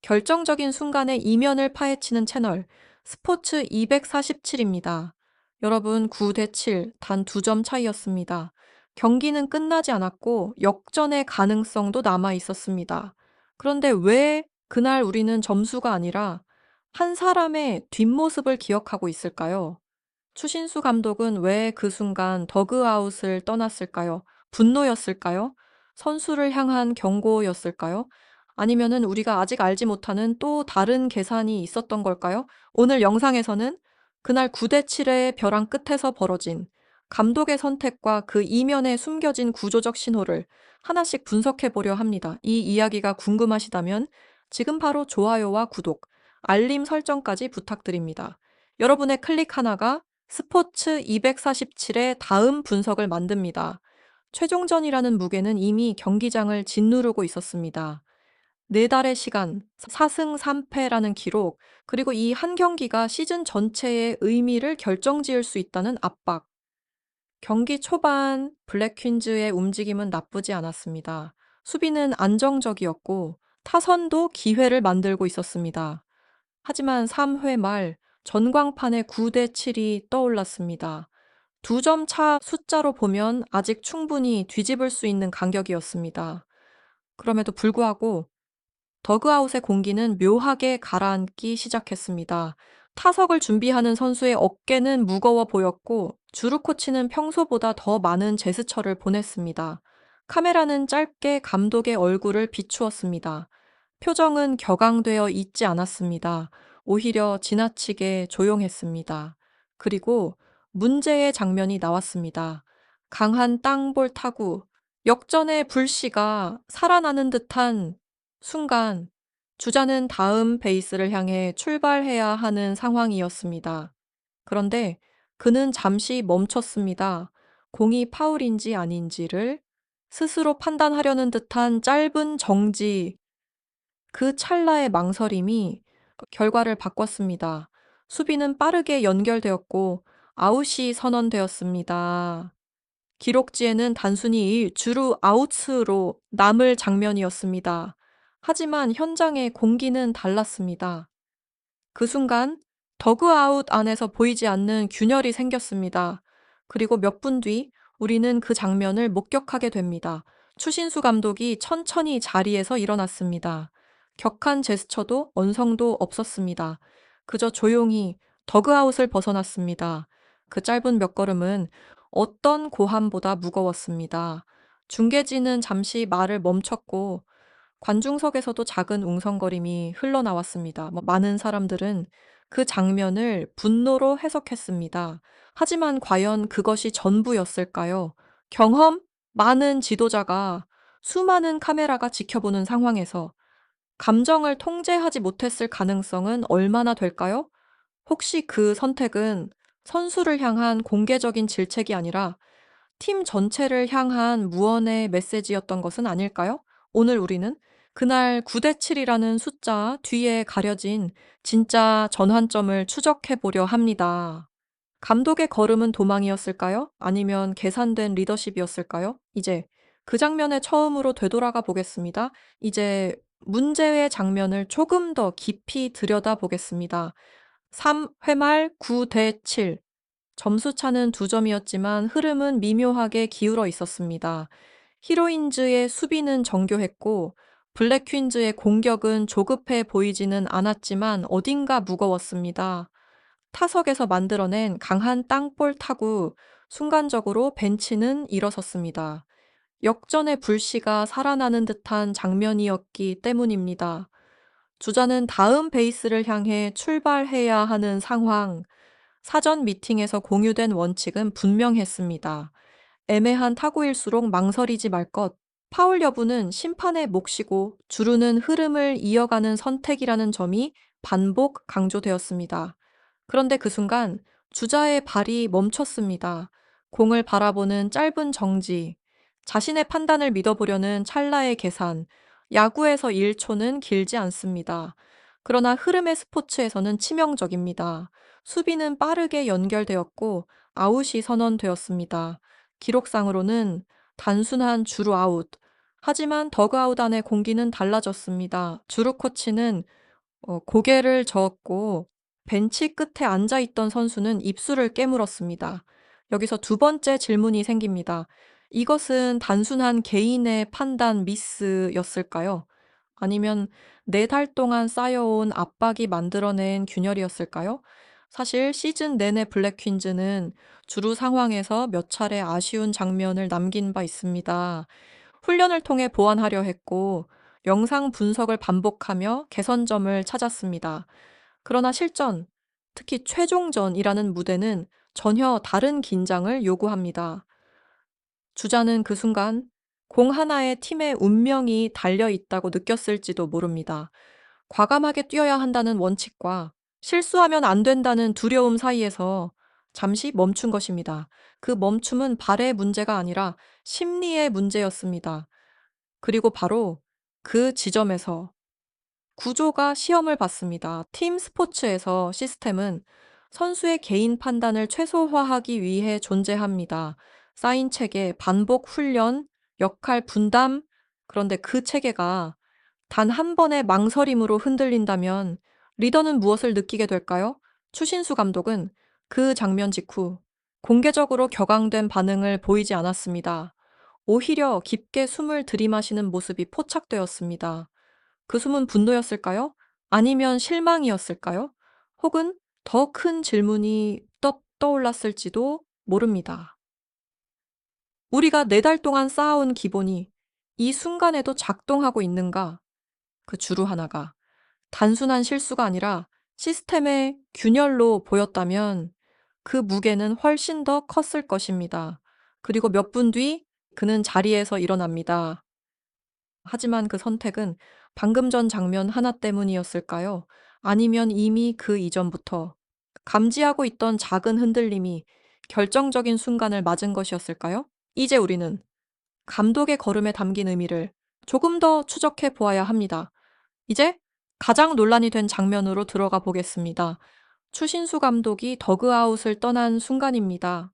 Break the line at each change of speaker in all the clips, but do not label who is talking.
결정적인 순간에 이면을 파헤치는 채널 스포츠 247입니다. 여러분 9대 7, 단 2점 차이였습니다. 경기는 끝나지 않았고 역전의 가능성도 남아 있었습니다. 그런데 왜 그날 우리는 점수가 아니라 한 사람의 뒷모습을 기억하고 있을까요? 추신수 감독은 왜 그 순간 더그아웃을 떠났을까요? 분노였을까요? 선수를 향한 경고였을까요? 아니면은 우리가 아직 알지 못하는 또 다른 계산이 있었던 걸까요? 오늘 영상에서는 그날 9대 7의 벼랑 끝에서 벌어진 감독의 선택과 그 이면에 숨겨진 구조적 신호를 하나씩 분석해 보려 합니다. 이 이야기가 궁금하시다면 지금 바로 좋아요와 구독, 알림 설정까지 부탁드립니다. 여러분의 클릭 하나가 스포츠 247의 다음 분석을 만듭니다. 최종전이라는 무게는 이미 경기장을 짓누르고 있었습니다. 4달의 시간, 4승 3패라는 기록, 그리고 이 한 경기가 시즌 전체의 의미를 결정지을 수 있다는 압박. 경기 초반 블랙 퀸즈의 움직임은 나쁘지 않았습니다. 수비는 안정적이었고 타선도 기회를 만들고 있었습니다. 하지만 3회 말 전광판에 9대 7이 떠올랐습니다. 2점 차 숫자로 보면 아직 충분히 뒤집을 수 있는 간격이었습니다. 그럼에도 불구하고 더그아웃의 공기는 묘하게 가라앉기 시작했습니다. 타석을 준비하는 선수의 어깨는 무거워 보였고 주루 코치는 평소보다 더 많은 제스처를 보냈습니다. 카메라는 짧게 감독의 얼굴을 비추었습니다. 표정은 격앙되어 있지 않았습니다. 오히려 지나치게 조용했습니다. 그리고 문제의 장면이 나왔습니다. 강한 땅볼 타구, 역전의 불씨가 살아나는 듯한 순간 주자는 다음 베이스를 향해 출발해야 하는 상황이었습니다. 그런데 그는 잠시 멈췄습니다. 공이 파울인지 아닌지를 스스로 판단하려는 듯한 짧은 정지, 그 찰나의 망설임이 결과를 바꿨습니다. 수비는 빠르게 연결되었고 아웃이 선언되었습니다. 기록지에는 단순히 주루 아웃으로 남을 장면이었습니다. 하지만 현장의 공기는 달랐습니다. 그 순간 더그아웃 안에서 보이지 않는 균열이 생겼습니다. 그리고 몇 분 뒤 우리는 그 장면을 목격하게 됩니다. 추신수 감독이 천천히 자리에서 일어났습니다. 격한 제스처도 언성도 없었습니다. 그저 조용히 더그아웃을 벗어났습니다. 그 짧은 몇 걸음은 어떤 고함보다 무거웠습니다. 중계진은 잠시 말을 멈췄고 관중석에서도 작은 웅성거림이 흘러나왔습니다. 많은 사람들은 그 장면을 분노로 해석했습니다. 하지만 과연 그것이 전부였을까요? 경험? 많은 지도자가 수많은 카메라가 지켜보는 상황에서 감정을 통제하지 못했을 가능성은 얼마나 될까요? 혹시 그 선택은 선수를 향한 공개적인 질책이 아니라 팀 전체를 향한 무언의 메시지였던 것은 아닐까요? 오늘 우리는 그날 9대 7이라는 숫자 뒤에 가려진 진짜 전환점을 추적해 보려 합니다. 감독의 걸음은 도망이었을까요? 아니면 계산된 리더십이었을까요? 이제 그 장면에 처음으로 되돌아가 보겠습니다. 이제 문제의 장면을 조금 더 깊이 들여다 보겠습니다. 3회 말 9대 7. 점수차는 2점이었지만 흐름은 미묘하게 기울어 있었습니다. 히로인즈의 수비는 정교했고 블랙 퀸즈의 공격은 조급해 보이지는 않았지만 어딘가 무거웠습니다. 타석에서 만들어낸 강한 땅볼 타구, 순간적으로 벤치는 일어섰습니다. 역전의 불씨가 살아나는 듯한 장면이었기 때문입니다. 주자는 다음 베이스를 향해 출발해야 하는 상황, 사전 미팅에서 공유된 원칙은 분명했습니다. 애매한 타구일수록 망설이지 말 것, 파울 여부는 심판의 몫이고 주루는 흐름을 이어가는 선택이라는 점이 반복 강조되었습니다. 그런데 그 순간 주자의 발이 멈췄습니다. 공을 바라보는 짧은 정지, 자신의 판단을 믿어보려는 찰나의 계산, 야구에서 1초는 길지 않습니다. 그러나 흐름의 스포츠에서는 치명적입니다. 수비는 빠르게 연결되었고 아웃이 선언되었습니다. 기록상으로는 단순한 주루 아웃, 하지만 더그아웃 안의 공기는 달라졌습니다. 주루 코치는 고개를 저었고 벤치 끝에 앉아 있던 선수는 입술을 깨물었습니다. 여기서 두 번째 질문이 생깁니다. 이것은 단순한 개인의 판단 미스였을까요? 아니면 4달 동안 쌓여온 압박이 만들어낸 균열이었을까요? 사실 시즌 내내 블랙 퀸즈는 주루 상황에서 몇 차례 아쉬운 장면을 남긴 바 있습니다. 훈련을 통해 보완하려 했고 영상 분석을 반복하며 개선점을 찾았습니다. 그러나 실전, 특히 최종전이라는 무대는 전혀 다른 긴장을 요구합니다. 주자는 그 순간 공 하나에 팀의 운명이 달려 있다고 느꼈을지도 모릅니다. 과감하게 뛰어야 한다는 원칙과 실수하면 안 된다는 두려움 사이에서 잠시 멈춘 것입니다. 그 멈춤은 발의 문제가 아니라 심리의 문제였습니다. 그리고 바로 그 지점에서 구조가 시험을 받습니다. 팀 스포츠에서 시스템은 선수의 개인 판단을 최소화하기 위해 존재합니다. 쌓인 체계, 반복 훈련, 역할 분담, 그런데 그 체계가 단 한 번의 망설임으로 흔들린다면 리더는 무엇을 느끼게 될까요? 추신수 감독은 그 장면 직후 공개적으로 격앙된 반응을 보이지 않았습니다. 오히려 깊게 숨을 들이마시는 모습이 포착되었습니다. 그 숨은 분노였을까요? 아니면 실망이었을까요? 혹은 더 큰 질문이 떠올랐을지도 모릅니다. 우리가 4달 동안 쌓아온 기본이 이 순간에도 작동하고 있는가? 그 주루 하나가 단순한 실수가 아니라 시스템의 균열로 보였다면 그 무게는 훨씬 더 컸을 것입니다. 그리고 몇 분 뒤 그는 자리에서 일어납니다. 하지만 그 선택은 방금 전 장면 하나 때문이었을까요? 아니면 이미 그 이전부터 감지하고 있던 작은 흔들림이 결정적인 순간을 맞은 것이었을까요? 이제 우리는 감독의 걸음에 담긴 의미를 조금 더 추적해 보아야 합니다. 이제 가장 논란이 된 장면으로 들어가 보겠습니다. 추신수 감독이 더그아웃을 떠난 순간입니다.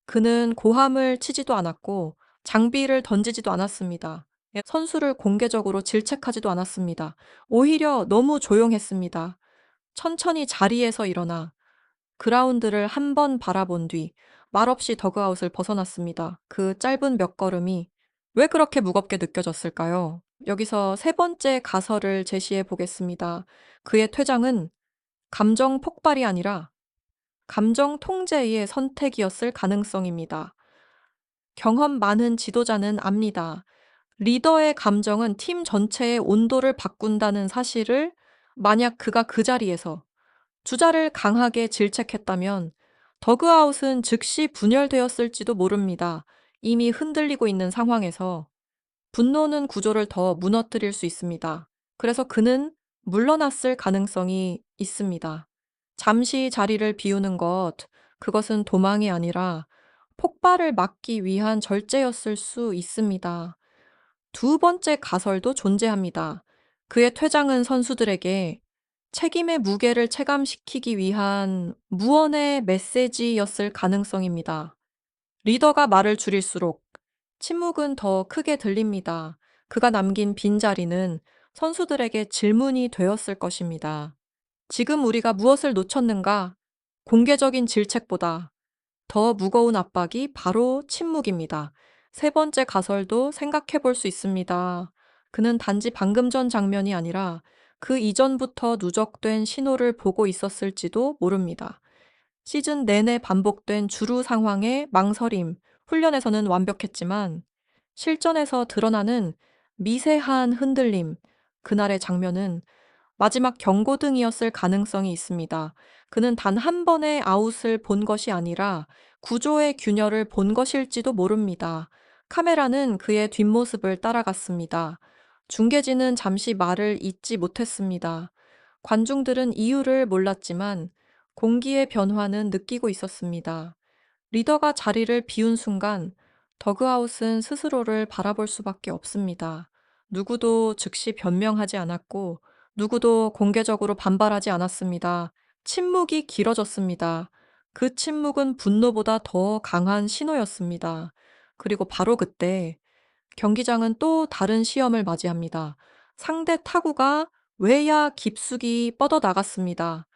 그는 고함을 치지도 않았고 장비를 던지지도 않았습니다. 선수를 공개적으로 질책하지도 않았습니다. 오히려 너무 조용했습니다. 천천히 자리에서 일어나 그라운드를 한 번 바라본 뒤 말없이 더그아웃을 벗어났습니다. 그 짧은 몇 걸음이 왜 그렇게 무겁게 느껴졌을까요? 여기서 세 번째 가설을 제시해 보겠습니다. 그의 퇴장은 감정 폭발이 아니라 감정 통제의 선택이었을 가능성입니다. 경험 많은 지도자는 압니다. 리더의 감정은 팀 전체의 온도를 바꾼다는 사실을 만약 그가 그 자리에서 주자를 강하게 질책했다면 더그아웃은 즉시 분열되었을지도 모릅니다. 이미 흔들리고 있는 상황에서 분노는 구조를 더 무너뜨릴 수 있습니다. 그래서 그는 물러났을 가능성이 있습니다. 잠시 자리를 비우는 것, 그것은 도망이 아니라 폭발을 막기 위한 절제였을 수 있습니다. 두 번째 가설도 존재합니다. 그의 퇴장은 선수들에게 책임의 무게를 체감시키기 위한 무언의 메시지였을 가능성입니다. 리더가 말을 줄일수록 침묵은 더 크게 들립니다. 그가 남긴 빈자리는 선수들에게 질문이 되었을 것입니다. 지금 우리가 무엇을 놓쳤는가? 공개적인 질책보다 더 무거운 압박이 바로 침묵입니다. 세 번째 가설도 생각해 볼 수 있습니다. 그는 단지 방금 전 장면이 아니라 그 이전부터 누적된 신호를 보고 있었을지도 모릅니다. 시즌 내내 반복된 주루 상황의 망설임, 훈련에서는 완벽했지만 실전에서 드러나는 미세한 흔들림, 그날의 장면은 마지막 경고등이었을 가능성이 있습니다. 그는 단 한 번의 아웃을 본 것이 아니라 구조의 균열을 본 것일지도 모릅니다. 카메라는 그의 뒷모습을 따라갔습니다. 중계진은 잠시 말을 잇지 못했습니다. 관중들은 이유를 몰랐지만 공기의 변화는 느끼고 있었습니다. 리더가 자리를 비운 순간 더그아웃은 스스로를 바라볼 수밖에 없습니다. 누구도 즉시 변명하지 않았고 누구도 공개적으로 반발하지 않았습니다. 침묵이 길어졌습니다. 그 침묵은 분노보다 더 강한 신호였습니다. 그리고 바로 그때 경기장은 또 다른 시험을 맞이합니다. 상대 타구가 외야 깊숙이 뻗어 나갔습니다.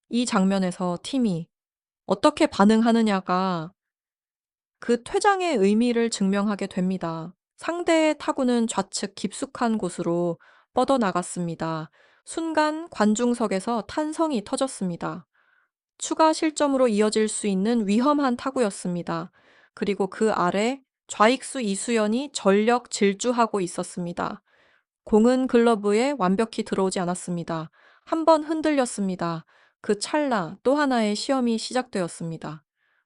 이 장면에서 팀이 어떻게 반응하느냐가 그 퇴장의 의미를 증명하게 됩니다. 상대의 타구는 좌측 깊숙한 곳으로 뻗어 나갔습니다. 순간 관중석에서 탄성이 터졌습니다. 추가 실점으로 이어질 수 있는 위험한 타구였습니다. 그리고 그 아래 좌익수 이수연이 전력 질주하고 있었습니다. 공은 글러브에 완벽히 들어오지 않았습니다. 한 번 흔들렸습니다. 그 찰나 또 하나의 시험이 시작되었습니다.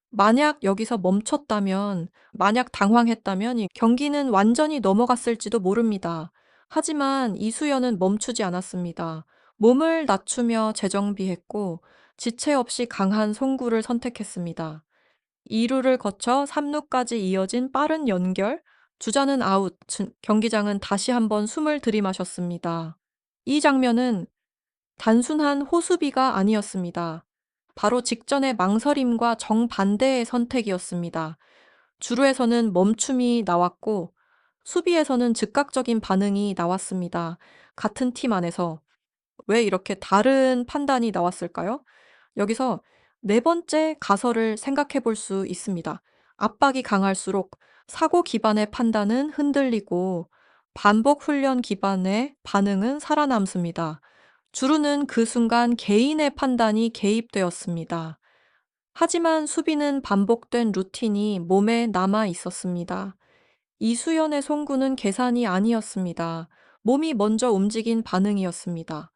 만약 여기서 멈췄다면, 만약 당황했다면 이 경기는 완전히 넘어갔을지도 모릅니다. 하지만 이수연은 멈추지 않았습니다. 몸을 낮추며 재정비했고 지체 없이 강한 송구를 선택했습니다. 2루를 거쳐 3루까지 이어진 빠른 연결, 주자는 아웃, 경기장은 다시 한번 숨을 들이마셨습니다. 이 장면은 단순한 호수비가 아니었습니다. 바로 직전의 망설임과 정반대의 선택이었습니다. 주루에서는 멈춤이 나왔고 수비에서는 즉각적인 반응이 나왔습니다. 같은 팀 안에서 왜 이렇게 다른 판단이 나왔을까요? 여기서 네 번째 가설을 생각해 볼 수 있습니다. 압박이 강할수록 사고 기반의 판단은 흔들리고 반복 훈련 기반의 반응은 살아남습니다. 주루는 그 순간 개인의 판단이 개입되었습니다. 하지만 수비는 반복된 루틴이 몸에 남아 있었습니다. 이수연의 송구는 계산이 아니었습니다. 몸이 먼저 움직인 반응이었습니다.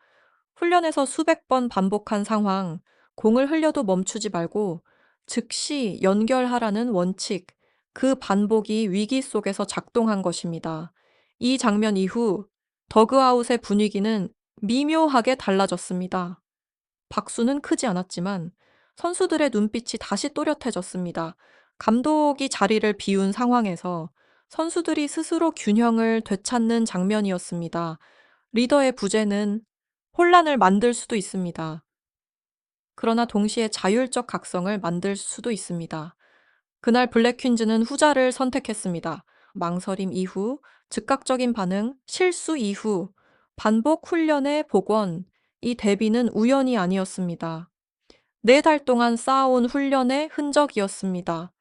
훈련에서 수백 번 반복한 상황, 공을 흘려도 멈추지 말고 즉시 연결하라는 원칙, 그 반복이 위기 속에서 작동한 것입니다. 이 장면 이후 더그아웃의 분위기는 미묘하게 달라졌습니다. 박수는 크지 않았지만 선수들의 눈빛이 다시 또렷해졌습니다. 감독이 자리를 비운 상황에서 선수들이 스스로 균형을 되찾는 장면이었습니다. 리더의 부재는 혼란을 만들 수도 있습니다. 그러나 동시에 자율적 각성을 만들 수도 있습니다. 그날 블랙퀸즈는 후자를 선택했습니다. 망설임 이후, 즉각적인 반응, 실수 이후, 반복 훈련의 복원, 이 대비는 우연이 아니었습니다. 4달 동안 쌓아온 훈련의 흔적이었습니다.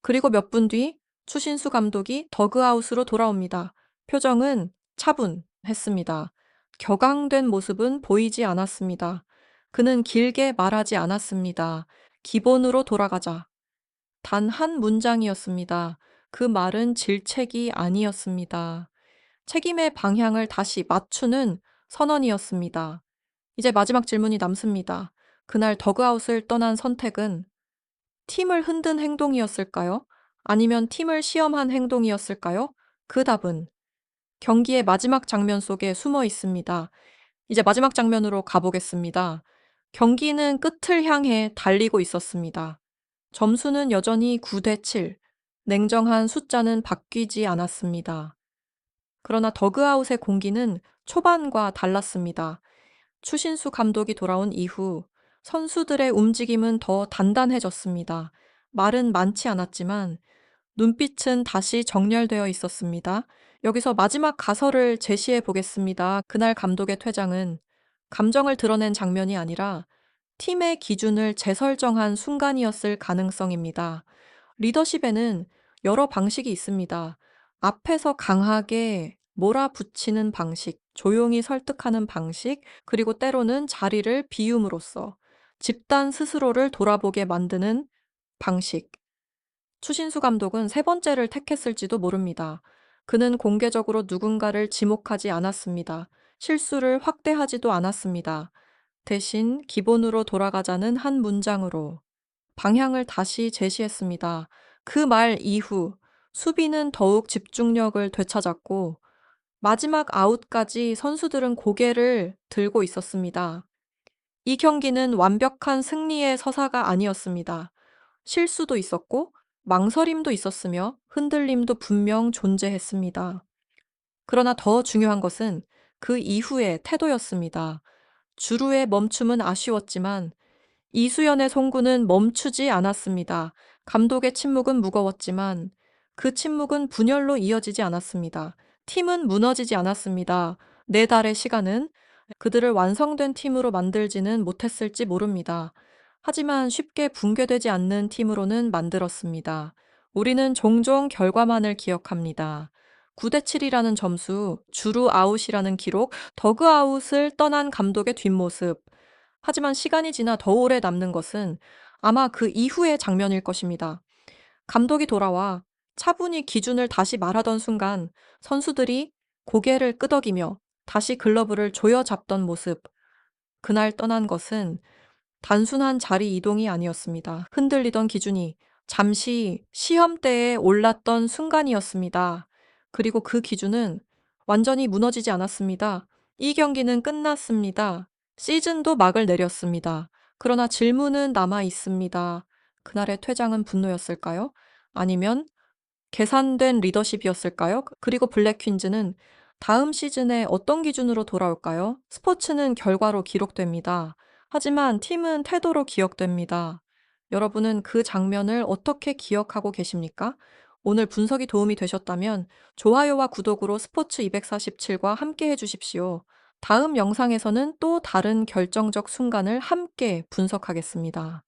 그리고 몇 분 뒤 추신수 감독이 더그아웃으로 돌아옵니다. 표정은 차분했습니다. 격앙된 모습은 보이지 않았습니다. 그는 길게 말하지 않았습니다. 기본으로 돌아가자. 단 한 문장이었습니다. 그 말은 질책이 아니었습니다. 책임의 방향을 다시 맞추는 선언이었습니다. 이제 마지막 질문이 남습니다. 그날 더그아웃을 떠난 선택은 팀을 흔든 행동이었을까요? 아니면 팀을 시험한 행동이었을까요? 그 답은 경기의 마지막 장면 속에 숨어 있습니다. 이제 마지막 장면으로 가보겠습니다. 경기는 끝을 향해 달리고 있었습니다. 점수는 여전히 9대 7. 냉정한 숫자는 바뀌지 않았습니다. 그러나 더그아웃의 공기는 초반과 달랐습니다. 추신수 감독이 돌아온 이후 선수들의 움직임은 더 단단해졌습니다. 말은 많지 않았지만 눈빛은 다시 정렬되어 있었습니다. 여기서 마지막 가설을 제시해 보겠습니다. 그날 감독의 퇴장은 감정을 드러낸 장면이 아니라 팀의 기준을 재설정한 순간이었을 가능성입니다. 리더십에는 여러 방식이 있습니다. 앞에서 강하게 몰아붙이는 방식, 조용히 설득하는 방식, 그리고 때로는 자리를 비움으로써 집단 스스로를 돌아보게 만드는 방식. 추신수 감독은 세 번째를 택했을지도 모릅니다. 그는 공개적으로 누군가를 지목하지 않았습니다. 실수를 확대하지도 않았습니다. 대신 기본으로 돌아가자는 한 문장으로 방향을 다시 제시했습니다. 그 말 이후 수비는 더욱 집중력을 되찾았고 마지막 아웃까지 선수들은 고개를 들고 있었습니다. 이 경기는 완벽한 승리의 서사가 아니었습니다. 실수도 있었고 망설임도 있었으며 흔들림도 분명 존재했습니다. 그러나 더 중요한 것은 그 이후의 태도였습니다. 주루의 멈춤은 아쉬웠지만 이수연의 송구는 멈추지 않았습니다. 감독의 침묵은 무거웠지만 그 침묵은 분열로 이어지지 않았습니다. 팀은 무너지지 않았습니다. 4달의 시간은 그들을 완성된 팀으로 만들지는 못했을지 모릅니다. 하지만 쉽게 붕괴되지 않는 팀으로는 만들었습니다. 우리는 종종 결과만을 기억합니다. 9대 7이라는 점수, 주루 아웃이라는 기록, 더그아웃을 떠난 감독의 뒷모습. 하지만 시간이 지나 더 오래 남는 것은 아마 그 이후의 장면일 것입니다. 감독이 돌아와 차분히 기준을 다시 말하던 순간 선수들이 고개를 끄덕이며 다시 글러브를 조여잡던 모습. 그날 떠난 것은 단순한 자리 이동이 아니었습니다. 흔들리던 기준이 잠시 시험대에 올랐던 순간이었습니다. 그리고 그 기준은 완전히 무너지지 않았습니다. 이 경기는 끝났습니다. 시즌도 막을 내렸습니다. 그러나 질문은 남아 있습니다. 그날의 퇴장은 분노였을까요? 아니면 계산된 리더십이었을까요? 그리고 블랙 퀸즈는 다음 시즌에 어떤 기준으로 돌아올까요? 스포츠는 결과로 기록됩니다. 하지만 팀은 태도로 기억됩니다. 여러분은 그 장면을 어떻게 기억하고 계십니까? 오늘 분석이 도움이 되셨다면 좋아요와 구독으로 스포츠 247과 함께 해주십시오. 다음 영상에서는 또 다른 결정적 순간을 함께 분석하겠습니다.